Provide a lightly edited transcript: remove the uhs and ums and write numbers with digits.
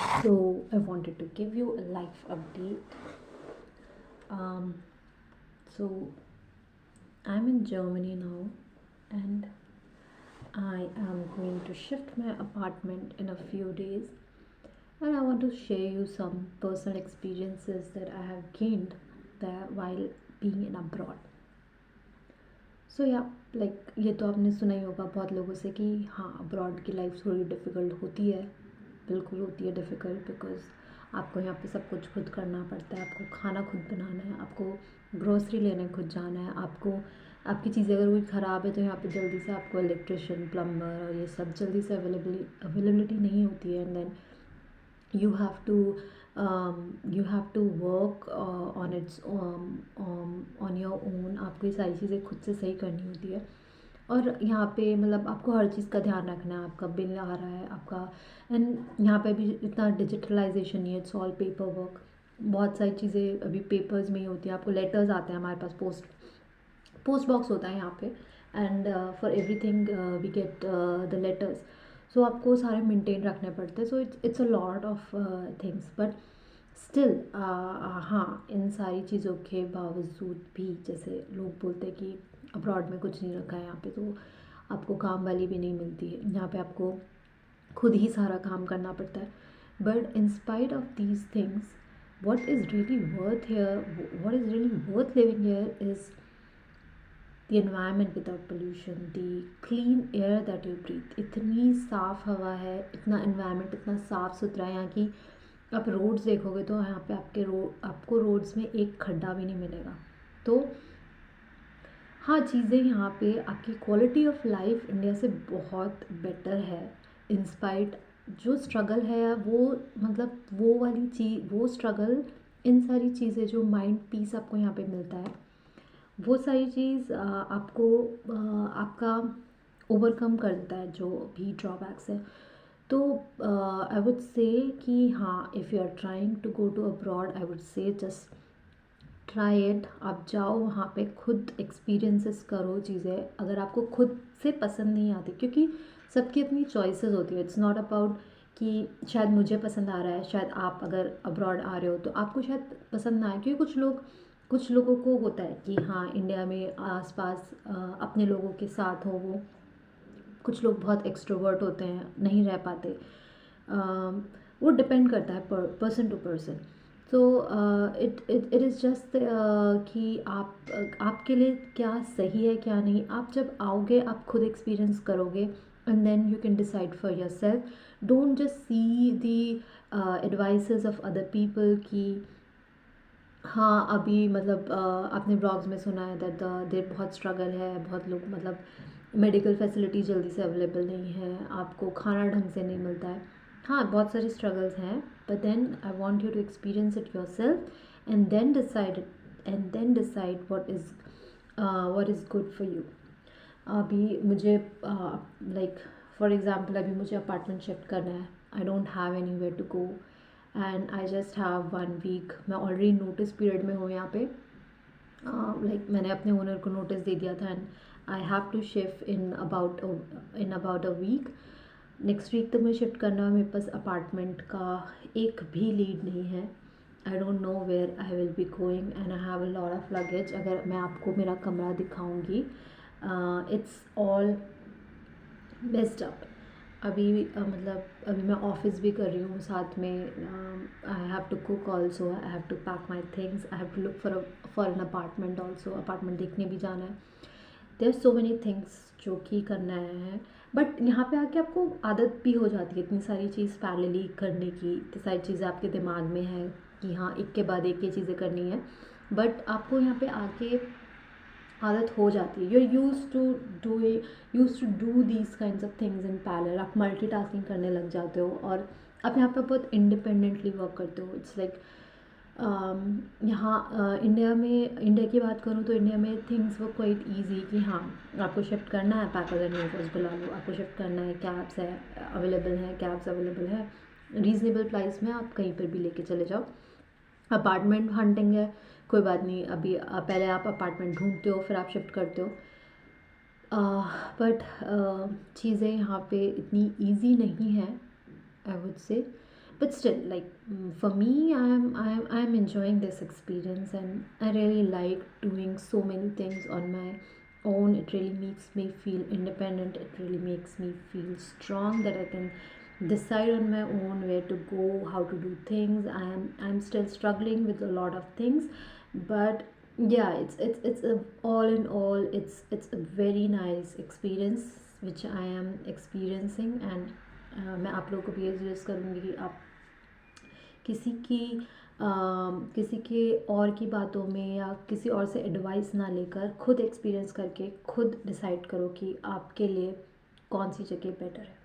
So I wanted to give you a life update. Um, so I'm in Germany now, and I am going to shift my apartment in a few days, and I want to share you some personal experiences that I have gained there while being in abroad. सो या like ये तो आपने सुना ही होगा बहुत लोगों से कि हाँ अब्रॉड की लाइफ थोड़ी डिफ़िकल्ट होती है। बिल्कुल होती है डिफ़िकल्ट, बिकॉज़ आपको यहाँ पे सब कुछ खुद करना पड़ता है। आपको खाना खुद बनाना है, आपको ग्रोसरी लेने खुद जाना है, आपको आपकी चीज़ें अगर कोई ख़राब है तो यहाँ पे जल्दी से आपको इलेक्ट्रिशियन, प्लम्बर और ये सब जल्दी से अवेलेबिलिटी नहीं होती है। And then you have to you have to work on its on your own। आपको ये सारी चीज़ें खुद से सही करनी होती है। और यहाँ पे मतलब आपको हर चीज़ का ध्यान रखना है। आपका बिल आ रहा है आपका, एंड यहाँ पे भी इतना डिजिटलाइजेशन नहीं है, इट्स ऑल पेपर वर्क। बहुत सारी चीज़ें अभी पेपर्स में ही होती हैं। आपको लेटर्स आते हैं, हमारे पास पोस्ट बॉक्स होता है यहाँ पे, and for everything we get the letters. So आपको सारे मेंटेन रखने पड़ते हैं। So it's a lot of things, but still हाँ, इन सारी चीज़ों के बावजूद भी जैसे लोग बोलते हैं कि अब्रॉड में कुछ नहीं रखा है यहाँ पे, तो आपको काम वाली भी नहीं मिलती है। यहाँ पे आपको खुद ही सारा काम करना पड़ता है। But in spite of these things, what is really worth here what is really worth living here is the environment without pollution, the clean air that you breathe। इतनी साफ़ हवा है, इतना environment इतना साफ़ सुथरा है यहाँ की। आप रोड्स देखोगे तो यहाँ पे आपको रोड्स में एक खड्डा भी नहीं मिलेगा। तो हाँ, चीज़ें यहाँ पे आपकी क्वालिटी ऑफ लाइफ इंडिया से बहुत बेटर है। इंस्पाइट जो स्ट्रगल है वो, मतलब वो वाली चीज़, वो स्ट्रगल, इन सारी चीज़ें जो माइंड पीस आपको यहाँ पे मिलता है, वो सारी चीज़ आपको आपका ओवरकम कर देता है जो भी ड्रॉबैक्स है। तो आई वुड से कि हाँ, if you are trying to go to abroad, I would say just try it. आप जाओ वहाँ पे, खुद एक्सपीरियंसेस करो चीज़ें। अगर आपको खुद से पसंद नहीं आती, क्योंकि सबकी अपनी चॉइसेस होती है, इट्स नॉट अबाउट कि शायद मुझे पसंद आ रहा है, शायद आप अगर अब्रॉड आ रहे हो तो आपको शायद पसंद ना आए। क्योंकि कुछ लोगों को होता है कि हाँ, इंडिया में आसपास अपने लोगों के साथ हो वो। कुछ लोग बहुत एक्सट्रोवर्ट होते हैं, नहीं रह पाते। वो डिपेंड करता है person to person. So it is just कि आपके लिए क्या सही है क्या नहीं। आप जब आओगे आप खुद एक्सपीरियंस करोगे, and then you can decide for yourself. Don't just see the advices of other people कि हाँ, अभी मतलब आपने ब्लॉग्स में सुना है दैट देर बहुत स्ट्रगल है, बहुत लोग मतलब मेडिकल फैसिलिटी जल्दी से अवेलेबल नहीं है, आपको खाना ढंग से नहीं मिलता है। हाँ, बहुत सारी स्ट्रगल्स हैं, but then I want you to experience it yourself, and then decide what is good for you. अभी मुझे लाइक फॉर एग्ज़ाम्पल अभी मुझे अपार्टमेंट शिफ्ट करना है। I don't have anywhere to go, and I just have 1 week. मैं already notice period में हूँ यहाँ पे। लाइक मैंने अपने ओनर को नोटिस दे दिया था, and I have to shift in about a week. Next week तक मुझे शिफ्ट करना है। मेरे पास अपार्टमेंट का एक भी लीड नहीं है। I don't know where I will be going, and I have a lot of luggage. अगर मैं आपको मेरा कमरा दिखाऊंगी, इट्स ऑल बेस्ट अप। अभी मतलब अभी मैं ऑफिस भी कर रही हूँ साथ में। I have to cook also, I have to pack my things, I have to look for an apartment also. Apartment देखने भी जाना है। देर सो मैनी थिंग्स जो कि करना है। बट यहाँ पे आके आपको आदत भी हो जाती है इतनी सारी चीज़ पैरेलली करने की। इतनी सारी चीज़ें आपके दिमाग में है कि हाँ, एक के बाद एक ये चीज़ें करनी है। बट आपको यहाँ पे आके आदत हो जाती है। You use to do these kinds of things in parallel. आप मल्टीटास्किंग करने लग जाते हो, और आप यहाँ पे बहुत इंडिपेंडेंटली वर्क करते हो। इट्स लाइक यहाँ इंडिया की बात करूँ तो इंडिया में थिंग्स वो क्वाइट ईजी कि हाँ, आपको शिफ्ट करना है, पैकर्स एंड मूवर्स बुला लो। आपको शिफ्ट करना है, कैब्स अवेलेबल है रीज़नेबल प्राइस में, आप कहीं पर भी लेके चले जाओ। अपार्टमेंट हंटिंग है, कोई बात नहीं। अभी पहले आप अपार्टमेंट ढूंढते हो, फिर आप शिफ्ट करते हो। बट चीज़ें यहाँ पे इतनी इजी नहीं है, आई वुड से। But still, like, for me, I'm enjoying this experience, and I really like doing so many things on my own. It really makes me feel independent. It really makes me feel strong, that I can decide on my own where to go, how to do things. I'm still struggling with a lot of things, but yeah, it's a, all in all, it's a very nice experience which I am experiencing. And मैं आप लोगों को भी ये suggest करूँगी कि आप किसी की किसी के और की बातों में या किसी और से एडवाइस ना लेकर खुद एक्सपीरियंस करके खुद डिसाइड करो कि आपके लिए कौन सी जगह बेटर है.